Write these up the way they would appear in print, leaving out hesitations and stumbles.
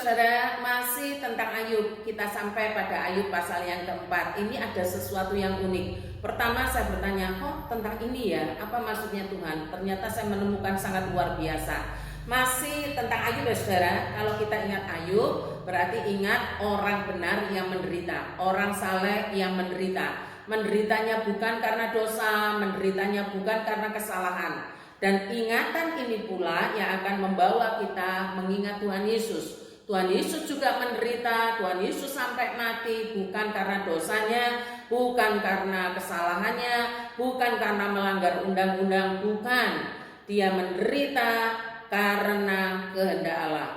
saudara, masih tentang Ayub. Kita sampai pada Ayub pasal yang keempat. Ini ada sesuatu yang unik. Pertama saya bertanya, kok tentang ini ya? Apa maksudnya Tuhan? Ternyata saya menemukan sangat luar biasa. Masih tentang Ayub ya saudara. Kalau kita ingat Ayub, berarti ingat orang benar yang menderita, orang saleh yang menderita. Menderitanya bukan karena dosa, menderitanya bukan karena kesalahan. Dan ingatan ini pula yang akan membawa kita mengingat Tuhan Yesus. Tuhan Yesus juga menderita, Tuhan Yesus sampai mati bukan karena dosanya, bukan karena kesalahannya, bukan karena melanggar undang-undang, bukan. Dia menderita karena kehendak Allah.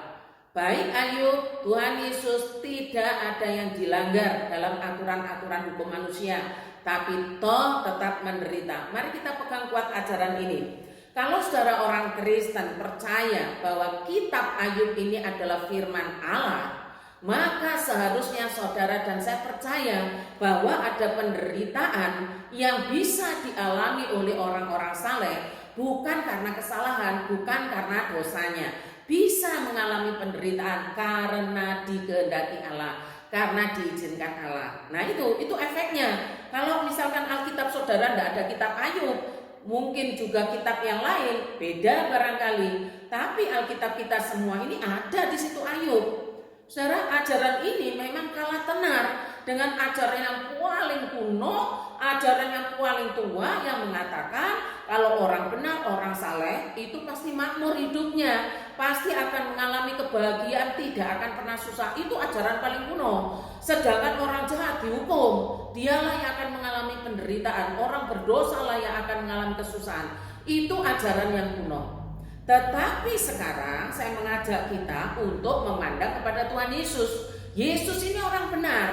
Baik Ayub, Tuhan Yesus tidak ada yang dilanggar dalam aturan-aturan hukum manusia, tapi toh tetap menderita. Mari kita pegang kuat ajaran ini. Kalau saudara orang Kristen percaya bahwa kitab Ayub ini adalah firman Allah, maka seharusnya saudara dan saya percaya bahwa ada penderitaan yang bisa dialami oleh orang-orang saleh bukan karena kesalahan, bukan karena dosanya. Bisa mengalami penderitaan karena dikehendaki Allah, karena diizinkan Allah. Nah itu efeknya. Kalau misalkan Alkitab saudara tidak ada kitab Ayub, mungkin juga kitab yang lain beda barangkali, tapi Alkitab kita semua ini ada di situ Ayub. Saudara, ajaran ini memang kalah tenar dengan ajaran yang paling kuno, ajaran yang paling tua yang mengatakan kalau orang benar, orang saleh itu pasti makmur hidupnya, pasti akan mengalami kebahagiaan, tidak akan pernah susah. Itu ajaran paling kuno. Sedangkan orang jahat dihukum, dialah yang akan mengalami penderitaan. Orang berdosa lah yang akan mengalami kesusahan. Itu ajaran yang kuno. Tetapi sekarang saya mengajak kita untuk memandang kepada Tuhan Yesus. Yesus ini orang benar,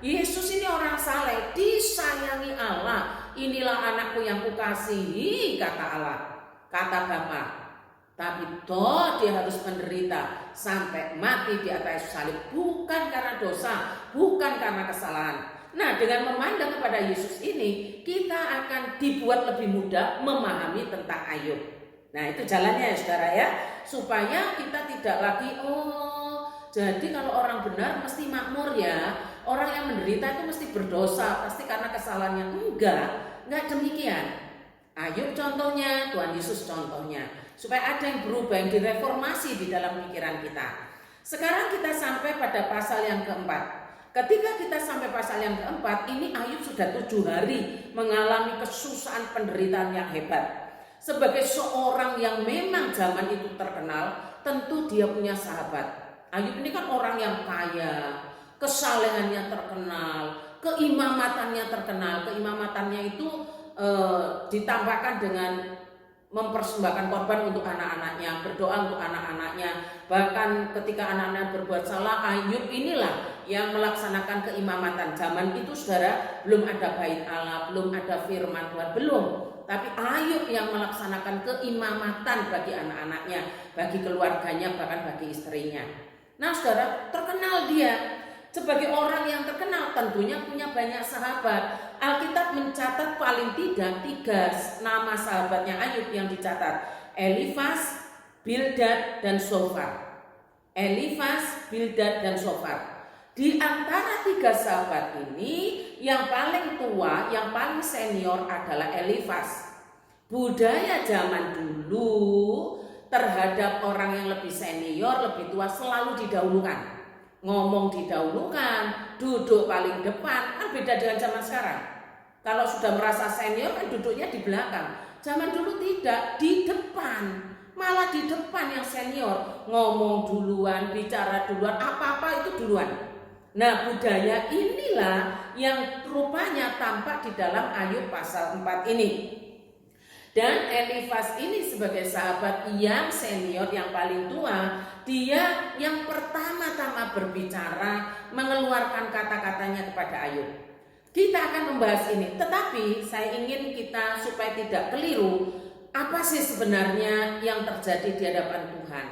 Yesus ini orang saleh, disayangi Allah. Inilah anakku yang kukasihi, kata Allah, kata Bapa. Tapi toh dia harus menderita sampai mati di atas salib, bukan karena dosa, bukan karena kesalahan. Nah, dengan memandang kepada Yesus ini, kita akan dibuat lebih mudah memahami tentang Ayub. Nah, itu jalannya ya saudara ya, supaya kita tidak lagi jadi kalau orang benar mesti makmur ya, orang yang menderita itu mesti berdosa, pasti karena kesalahannya. Enggak demikian. Ayub contohnya, Tuhan Yesus contohnya, supaya ada yang berubah, yang direformasi di dalam pikiran kita. Sekarang kita sampai pada pasal yang keempat. Ketika kita sampai pasal yang keempat, ini Ayub sudah 7 hari mengalami kesusahan penderitaan yang hebat. Sebagai seorang yang memang zaman itu terkenal, tentu dia punya sahabat. Ayub ini kan orang yang kaya, kesalehannya terkenal, keimamatannya terkenal. Keimamatannya itu ditambahkan dengan mempersembahkan korban untuk anak-anaknya, berdoa untuk anak-anaknya. Bahkan ketika anak-anak berbuat salah, Ayub inilah yang melaksanakan keimamatan. Zaman itu saudara belum ada bait Allah, belum ada firman Tuhan, belum. Tapi Ayub yang melaksanakan keimamatan bagi anak-anaknya, bagi keluarganya, bahkan bagi istrinya. Nah saudara, terkenal dia. Sebagai orang yang terkenal tentunya punya banyak sahabat. Alkitab mencatat paling tidak 3 nama sahabatnya Ayub yang dicatat. Elifas, Bildad, dan Sofar. Elifas, Bildad, dan Sofar. Di antara 3 sahabat ini, yang paling tua, yang paling senior adalah Elifas. Budaya zaman dulu terhadap orang yang lebih senior, lebih tua selalu didahulukan. Ngomong didahulukan, duduk paling depan, kan beda dengan zaman sekarang. Kalau sudah merasa senior kan duduknya di belakang. Zaman dulu tidak, di depan. Malah di depan yang senior, ngomong duluan, bicara duluan, apa-apa itu duluan. Nah, budaya inilah yang rupanya tampak di dalam Ayub pasal 4 ini. Dan Elifas ini sebagai sahabat yang senior, yang paling tua, dia yang pertama-tama berbicara, mengeluarkan kata-katanya kepada Ayub. Kita akan membahas ini, tetapi saya ingin kita supaya tidak keliru, apa sih sebenarnya yang terjadi di hadapan Tuhan.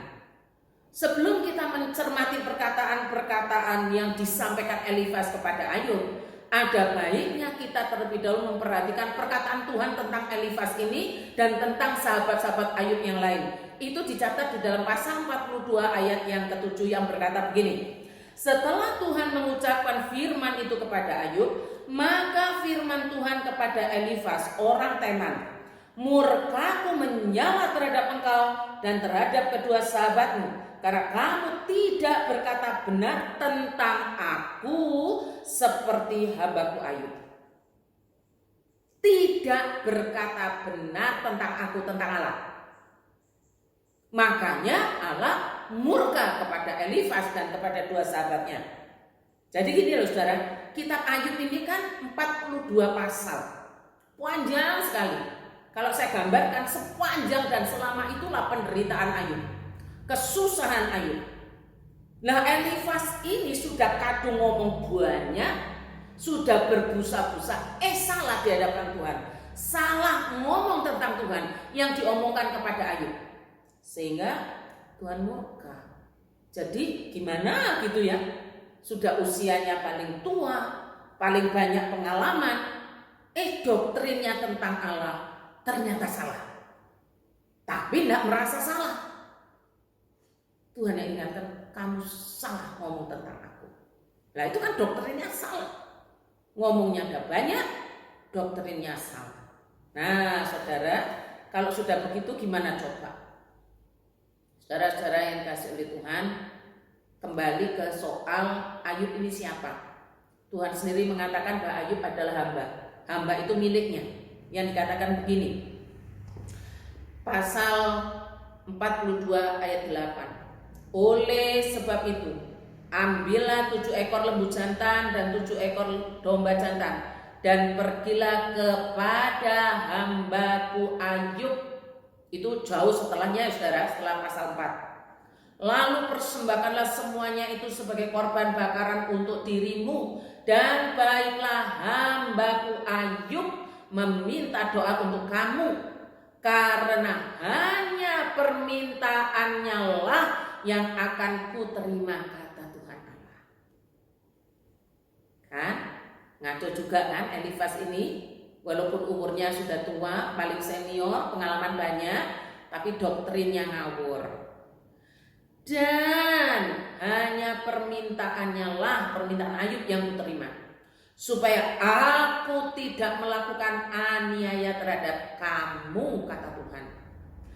Sebelum kita mencermati perkataan-perkataan yang disampaikan Elifas kepada Ayub, ada baiknya kita terlebih dahulu memperhatikan perkataan Tuhan tentang Elifas ini dan tentang sahabat-sahabat Ayub yang lain. Itu dicatat di dalam pasal 42 ayat yang ke-7 yang berkata begini. Setelah Tuhan mengucapkan firman itu kepada Ayub, maka firman Tuhan kepada Elifas orang Teman, murkaku menyala terhadap engkau dan terhadap kedua sahabatmu, karena kamu tidak berkata benar tentang aku seperti hambaku Ayub. Tidak berkata benar tentang aku, tentang Allah. Makanya Allah murka kepada Elifas dan kepada dua sahabatnya. Jadi gini loh saudara, kitab Ayub ini kan 42 pasal. Panjang sekali. Kalau saya gambarkan sepanjang dan selama itulah penderitaan Ayub, kesusahan Ayub. Nah, Elifas ini sudah kadung ngomong banyak, sudah berbusa-busa, salah di hadapan Tuhan, salah ngomong tentang Tuhan yang diomongkan kepada Ayub, sehingga Tuhan murka. Jadi gimana gitu ya? Sudah usianya paling tua, paling banyak pengalaman, doktrinnya tentang Allah ternyata salah. Tapi tidak merasa salah. Tuhan yang ingatkan, kamu salah ngomong tentang aku. Nah itu kan doktrinnya salah. Ngomongnya ada banyak, doktrinnya salah. Nah saudara, kalau sudah begitu gimana coba? Saudara-saudara yang dikasihi oleh Tuhan, kembali ke soal Ayub ini siapa? Tuhan sendiri mengatakan bahwa Ayub adalah hamba. Hamba itu miliknya. Yang dikatakan begini, pasal 42 ayat 8. Oleh sebab itu, ambillah 7 ekor lembu jantan dan 7 ekor domba jantan, dan pergilah kepada hambaku Ayub. Itu jauh setelahnya saudara, setelah pasal 4. Lalu persembahkanlah semuanya itu sebagai korban bakaran untuk dirimu, dan baiklah hambaku Ayub meminta doa untuk kamu, karena hanya permintaannya lah yang akan ku terima, kata Tuhan Allah. Kan? Ngaco juga kan Elifas ini, walaupun umurnya sudah tua, paling senior, pengalaman banyak, tapi doktrinnya ngawur. Dan hanya permintaannya lah, permintaan Ayub yang ku terima, supaya aku tidak melakukan aniaya terhadap kamu, kata Tuhan.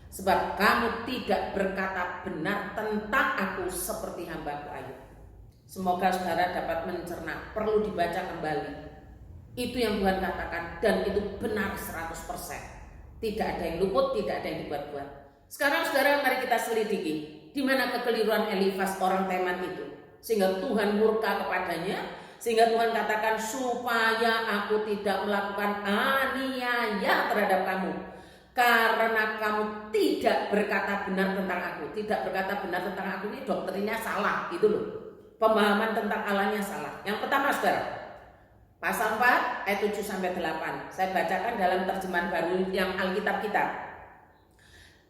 Sebab kamu tidak berkata benar tentang aku seperti hambaku Ayub. Semoga saudara dapat mencerna, perlu dibaca kembali. Itu yang Tuhan katakan dan itu benar 100%. Tidak ada yang luput, tidak ada yang dibuat-buat. Sekarang saudara, mari kita selidiki di mana kekeliruan Elifas orang Teman itu, sehingga Tuhan murka kepadanya, sehingga Tuhan katakan supaya aku tidak melakukan aniaya terhadap kamu, karena kamu tidak berkata benar tentang aku. Tidak berkata benar tentang aku ini doktrinnya salah, gitu loh. Pemahaman tentang Allahnya salah. Yang pertama saudara, pasal 4 ayat 7 sampai 8. Saya bacakan dalam terjemahan baru yang Alkitab kita.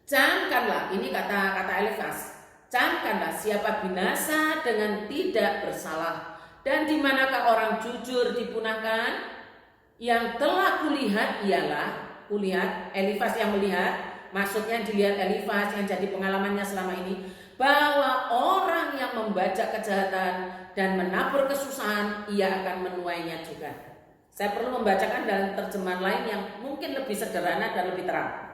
Camkanlah, ini kata Elifas, camkanlah siapa binasa dengan tidak bersalah, dan di manakah orang jujur dipunahkan. Yang telah kulihat ialah, kulihat Elifas yang melihat, maksudnya dilihat Elifas yang jadi pengalamannya selama ini, bahwa orang yang membajak kejahatan dan menabur kesusahan, ia akan menuainya juga. Saya perlu membacakan dalam terjemahan lain yang mungkin lebih sederhana dan lebih terang.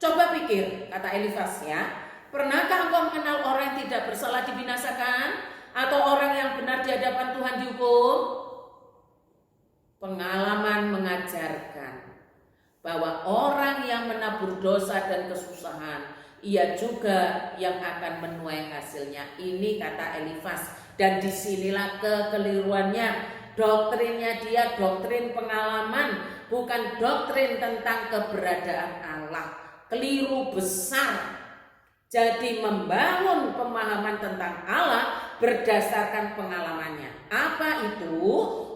Coba pikir, kata Elifas ya, pernahkah engkau mengenal orang yang tidak bersalah dibinasakan, atau orang yang benar di hadapan Tuhan dihukum? Pengalaman mengajarkan bahwa orang yang menabur dosa dan kesusahan, ia juga yang akan menuai hasilnya. Ini kata Elifas, dan disinilah kekeliruannya. Doktrinnya dia doktrin pengalaman, bukan doktrin tentang keberadaan Allah. Keliru besar. Jadi membangun pemahaman tentang Allah berdasarkan pengalamannya. Apa itu?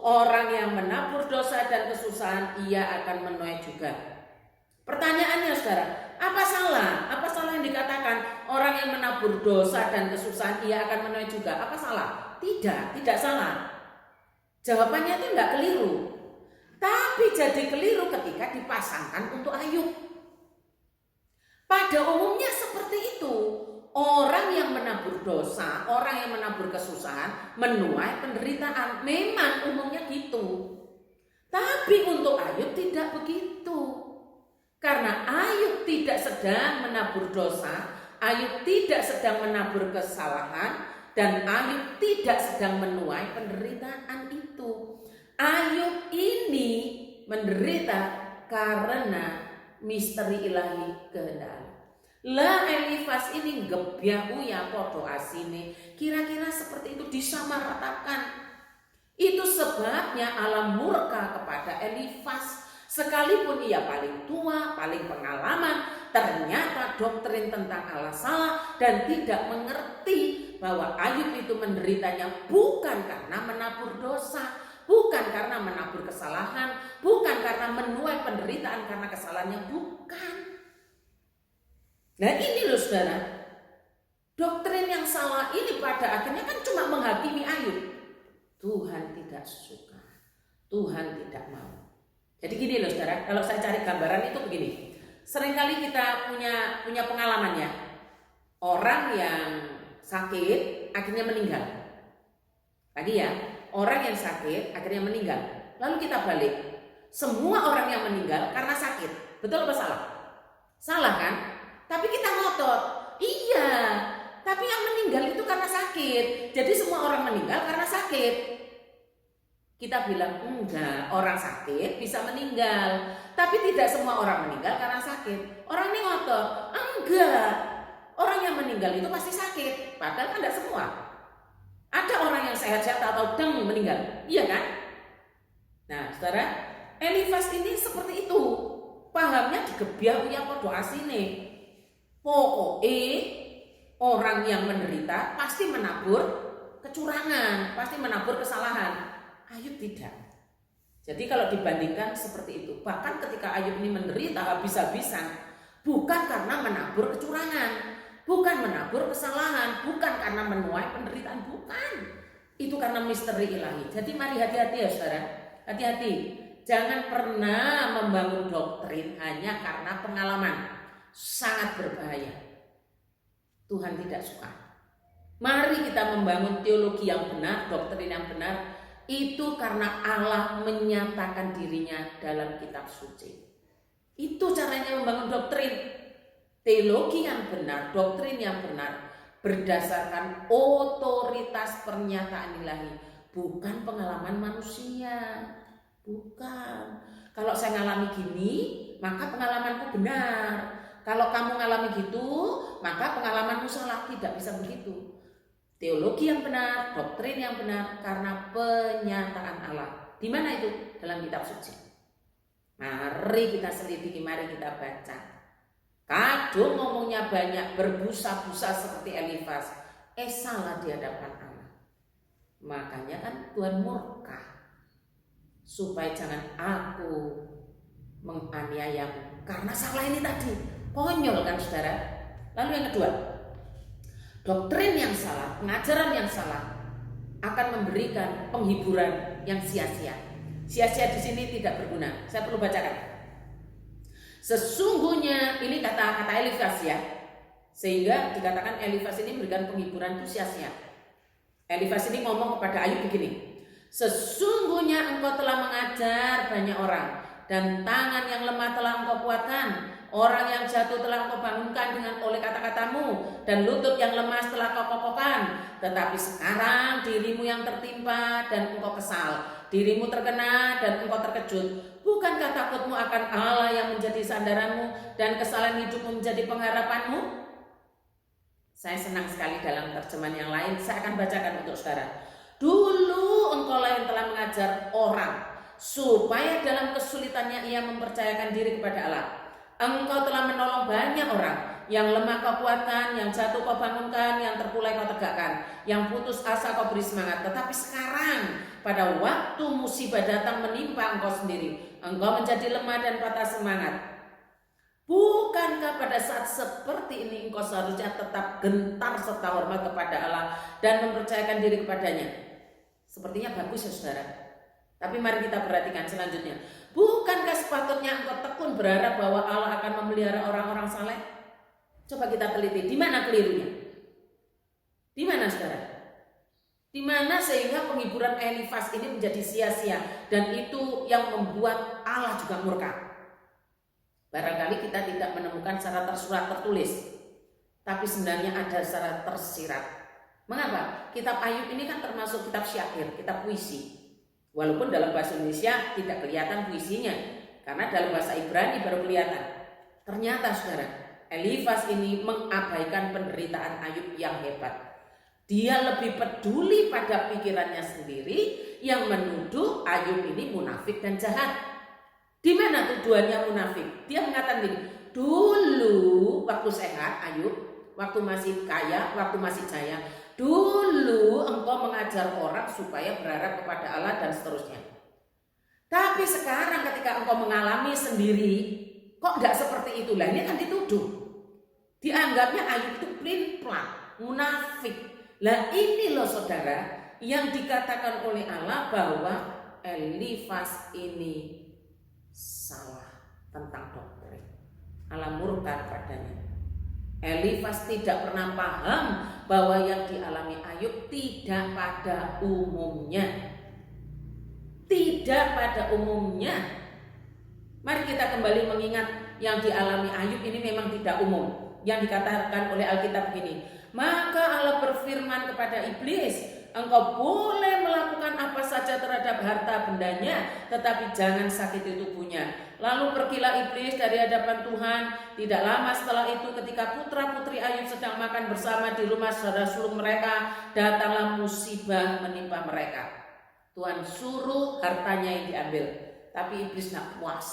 Orang yang menabur dosa dan kesusahan, ia akan menuai juga. Pertanyaannya saudara, apa salah? Apa salah yang dikatakan orang yang menabur dosa dan kesusahan ia akan menuai juga? Apa salah? Tidak salah. Jawabannya itu enggak keliru. Tapi jadi keliru ketika dipasangkan untuk Ayub. Pada umumnya seperti itu. Orang yang menabur dosa, orang yang menabur kesusahan, menuai penderitaan. Memang umumnya gitu. Tapi untuk Ayub tidak begitu. Karena Ayub tidak sedang menabur dosa, Ayub tidak sedang menabur kesalahan, dan Ayub tidak sedang menuai penderitaan itu. Ayub ini menderita karena misteri ilahi kehendak. Lah Elifas ini gebyahu ya podo asine. Kira-kira seperti itu disamaratakan. Itu sebabnya Allah murka kepada Elifas. Sekalipun ia paling tua, paling pengalaman, ternyata doktrin tentang Allah salah dan tidak mengerti bahwa Ayub itu menderitanya bukan karena menabur dosa, bukan karena menabur kesalahan, bukan karena menuai penderitaan karena kesalahannya, bukan. Nah ini loh saudara, doktrin yang salah ini pada akhirnya kan cuma menghakimi Ayub. Tuhan tidak suka, Tuhan tidak mau. Jadi gini loh saudara, kalau saya cari gambaran itu begini. Seringkali kita punya pengalaman ya, orang yang sakit akhirnya meninggal. Tadi ya, orang yang sakit akhirnya meninggal. Lalu kita balik, semua orang yang meninggal karena sakit. Betul apa salah? Salah kan? Tapi kita ngotot, iya, tapi yang meninggal itu karena sakit. Jadi semua orang meninggal karena sakit. Kita bilang enggak, orang sakit bisa meninggal. Tapi tidak semua orang meninggal karena sakit. Orang ini ngotot, enggak, orang yang meninggal itu pasti sakit. Padahal kan tidak semua. Ada orang yang sehat-sehat atau deng meninggal, iya kan? Nah saudara, Elifas ini seperti itu. Pahamnya digebyah uya podo asine. Pokoknya orang yang menderita pasti menabur kecurangan, pasti menabur kesalahan. Ayub tidak. Jadi kalau dibandingkan seperti itu, bahkan ketika Ayub ini menderita habis-habisan, bukan karena menabur kecurangan, bukan menabur kesalahan, bukan karena menuai penderitaan, bukan. Itu karena misteri ilahi. Jadi mari hati-hati ya saudara, hati-hati. Jangan pernah membangun doktrin hanya karena pengalaman. Sangat berbahaya. Tuhan tidak suka. Mari kita membangun teologi yang benar, doktrin yang benar. Itu karena Allah menyatakan dirinya dalam kitab suci. Itu caranya membangun doktrin. Teologi yang benar, doktrin yang benar, berdasarkan otoritas pernyataan ilahi, bukan pengalaman manusia. Bukan. Kalau saya ngalami gini, maka pengalamanku benar. Kalau kamu ngalami gitu, maka pengalamanmu salah. Tidak bisa begitu. Teologi yang benar, doktrin yang benar, karena penyataan Allah. Di mana itu? Dalam kitab suci. Mari kita selidiki, mari kita baca. Kadung ngomongnya banyak, berbusa-busa seperti Elifas. Salah di hadapan Allah. Makanya kan Tuhan murka. Supaya jangan aku menganiayamu. Karena salah ini tadi. Konyol kan saudara. Lalu yang kedua, doktrin yang salah, pengajaran yang salah akan memberikan penghiburan yang sia-sia. Sia-sia di sini tidak berguna. Saya perlu bacakan. Sesungguhnya ini kata-kata Elifas ya. Sehingga dikatakan Elifas ini memberikan penghiburan itu sia-sia. Elifas ini ngomong kepada Ayub begini. Sesungguhnya engkau telah mengajar banyak orang, dan tangan yang lemah telah engkau kuatkan. Orang yang jatuh telah engkau bangunkan dengan oleh kata-katamu, dan lutut yang lemas telah kau kokohkan. Tetapi sekarang dirimu yang tertimpa dan engkau kesal, dirimu terkena dan engkau terkejut. Bukankah takutmu akan Allah yang menjadi sandaranmu dan kesalahan hidupmu menjadi pengharapanmu? Saya senang sekali dalam terjemahan yang lain. Saya akan bacakan untuk saudara. Dulu engkau yang telah mengajar orang supaya dalam kesulitannya ia mempercayakan diri kepada Allah. Engkau telah menolong banyak orang. Yang lemah kau kuatkan, yang jatuh kau bangunkan, yang terpulai kau tegakkan, yang putus asa kau beri semangat. Tetapi sekarang pada waktu musibah datang menimpa engkau sendiri, engkau menjadi lemah dan patah semangat. Bukankah pada saat seperti ini engkau seharusnya tetap gentar serta hormat kepada Allah dan mempercayakan diri kepadanya? Sepertinya bagus ya saudara. Tapi mari kita perhatikan selanjutnya. Bukankah sepatutnya engkau tekun berharap bahwa Allah akan memelihara orang-orang saleh? Coba kita teliti, di mana kelirunya? Di mana saudara? Di mana sehingga penghiburan Elifas ini menjadi sia-sia dan itu yang membuat Allah juga murka? Barangkali kita tidak menemukan secara tersurat tertulis, tapi sebenarnya ada secara tersirat. Mengapa? Kitab Ayub ini kan termasuk kitab syair, kitab puisi. Walaupun dalam bahasa Indonesia tidak kelihatan puisinya, karena dalam bahasa Ibrani baru kelihatan. Ternyata saudara, Elifas ini mengabaikan penderitaan Ayub yang hebat. Dia lebih peduli pada pikirannya sendiri yang menuduh Ayub ini munafik dan jahat. Di mana tuduhannya munafik? Dia mengatakan gini, dulu waktu sehat Ayub, waktu masih kaya, waktu masih jaya, dulu engkau mengajar orang supaya berharap kepada Allah dan seterusnya. Tapi sekarang ketika engkau mengalami sendiri, kok enggak seperti itulah? Ini kan dituduh. Dianggapnya Ayub itu pelin-pelan, munafik. Lah ini loh saudara yang dikatakan oleh Allah bahwa Elifas ini salah tentang doktrin. Allah murka kepadanya. Elifas tidak pernah paham bahwa yang dialami Ayub tidak pada umumnya. Tidak pada umumnya. Mari kita kembali mengingat yang dialami Ayub ini memang tidak umum. Yang dikatakan oleh Alkitab begini, maka Allah berfirman kepada iblis, engkau boleh melakukan apa saja terhadap harta bendanya, tetapi jangan sakiti tubuhnya. Lalu pergilah iblis dari hadapan Tuhan. Tidak lama setelah itu, ketika putra-putri Ayub sedang makan bersama di rumah saudara sulung mereka, datanglah musibah menimpa mereka. Tuhan suruh hartanya yang diambil, tapi iblis tidak puas,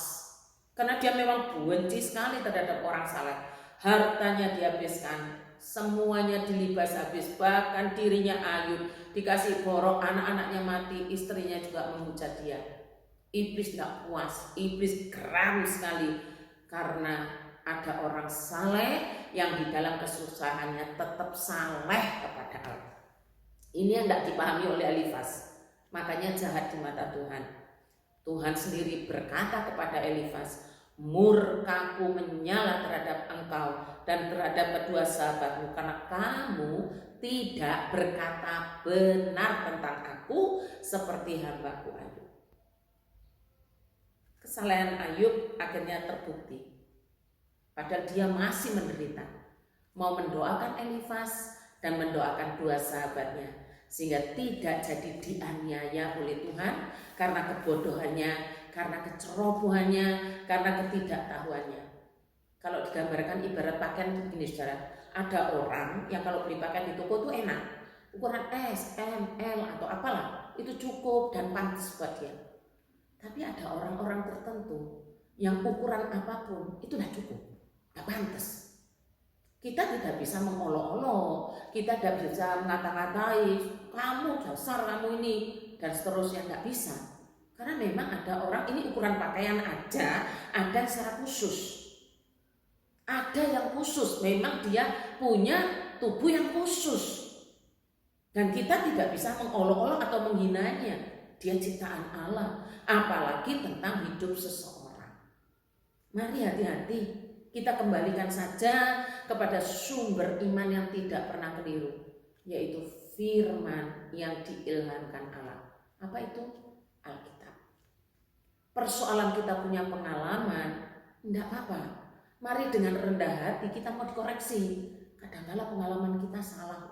karena dia memang benci sekali terhadap orang saleh. Hartanya dihabiskan, semuanya dilibas habis, bahkan dirinya Ayub dikasih borok, anak-anaknya mati, istrinya juga memuja dia. Iblis tidak puas, iblis geram sekali karena ada orang saleh yang di dalam kesusahannya tetap saleh kepada Allah. Ini yang tidak dipahami oleh Elifas, makanya jahat di mata Tuhan. Tuhan sendiri berkata kepada Elifas, murkaku menyala terhadap engkau dan terhadap kedua sahabatmu karena kamu tidak berkata benar tentang aku seperti hambaku Ayub. Kesalahan Ayub akhirnya terbukti, padahal dia masih menderita. Mau mendoakan Elifas dan mendoakan dua sahabatnya sehingga tidak jadi dianiaya oleh Tuhan karena kebodohannya, karena kecerobohannya, karena ketidaktahuannya. Kalau digambarkan ibarat pakaian begini saudara, ada orang yang kalau beli pakaian di toko itu enak, ukuran S, M, L atau apalah, itu cukup dan pantas buat dia. Tapi ada orang-orang tertentu yang ukuran apapun itu tidak cukup, tidak pantas. Kita tidak bisa mengolok-olok, kita tidak bisa mengata-ngatai, kamu dasar kamu ini dan seterusnya, tidak bisa. Karena memang ada orang ini ukuran pakaian aja ada secara khusus. Ada yang khusus, memang dia punya tubuh yang khusus. Dan kita tidak bisa mengolok-olok atau menghinanya. Dia ciptaan Allah, apalagi tentang hidup seseorang. Mari hati-hati, kita kembalikan saja kepada sumber iman yang tidak pernah keliru, yaitu firman yang diilhamkan Allah. Apa itu? Alkitab. Persoalan kita punya pengalaman, tidak apa-apa. Mari dengan rendah hati kita mau dikoreksi. Kadang-kala pengalaman kita salah.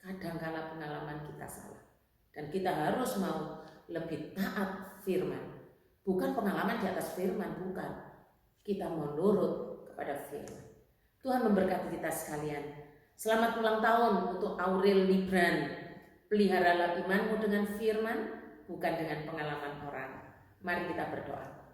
Kadang-kala pengalaman kita salah. Dan kita harus mau lebih taat firman. Bukan pengalaman di atas firman, bukan. Kita mau nurut kepada firman. Tuhan memberkati kita sekalian. Selamat ulang tahun untuk Aurel Libran. Peliharalah imanmu dengan firman, bukan dengan pengalaman orang. Mari kita berdoa.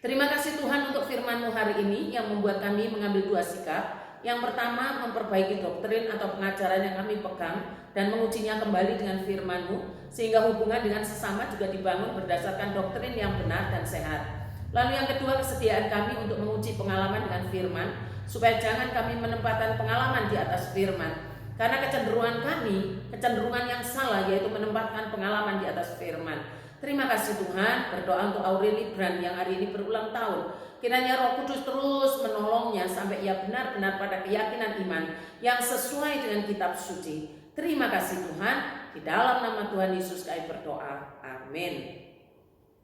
Terima kasih Tuhan untuk firman-Mu hari ini yang membuat kami mengambil dua sikap. Yang pertama, memperbaiki doktrin atau pengajaran yang kami pegang dan mengujinya kembali dengan firman-Mu sehingga hubungan dengan sesama juga dibangun berdasarkan doktrin yang benar dan sehat. Lalu yang kedua, kesediaan kami untuk menguji pengalaman dengan firman supaya jangan kami menempatkan pengalaman di atas firman. Karena kecenderungan yang salah, yaitu menempatkan pengalaman di atas firman. Terima kasih Tuhan, berdoa untuk Aureli Brand yang hari ini berulang tahun. Kiranya Roh Kudus terus menolongnya sampai ia benar-benar pada keyakinan iman yang sesuai dengan kitab suci. Terima kasih Tuhan, di dalam nama Tuhan Yesus kami berdoa. Amin.